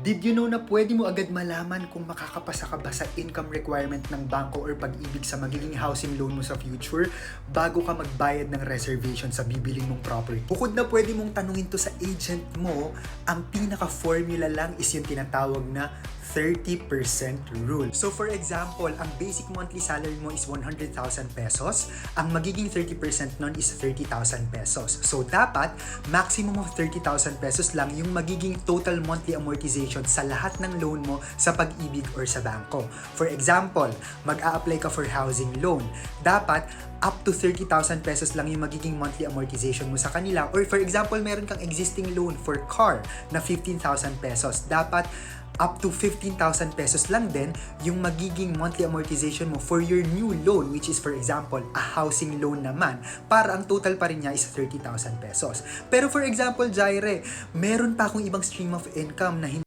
Did you know na pwede mo agad malaman kung makakapasa ka ba sa income requirement ng bangko or pag-ibig sa magiging housing loan mo sa future bago ka magbayad ng reservation sa bibiling mong property? Bukod na pwede mong tanungin to sa agent mo, ang pinaka-formula lang is yung tinatawag na 30% rule. So for example, ang basic monthly salary mo is 100,000 pesos. Ang magiging 30% nun is 30,000 pesos. So dapat, maximum of 30,000 pesos lang yung magiging total monthly amortization sa lahat ng loan mo sa pag-ibig or sa bangko. For example, mag-a-apply ka for housing loan. Dapat, up to 30,000 pesos lang yung magiging monthly amortization mo sa kanila. Or for example, meron kang existing loan for car na 15,000 pesos. Dapat, up to 15,000 pesos lang din yung magiging monthly amortization mo for your new loan, which is for example, a housing loan naman, para ang total pa rin niya is 30,000 pesos. Pero for example, Jaire, meron pa akong ibang stream of income na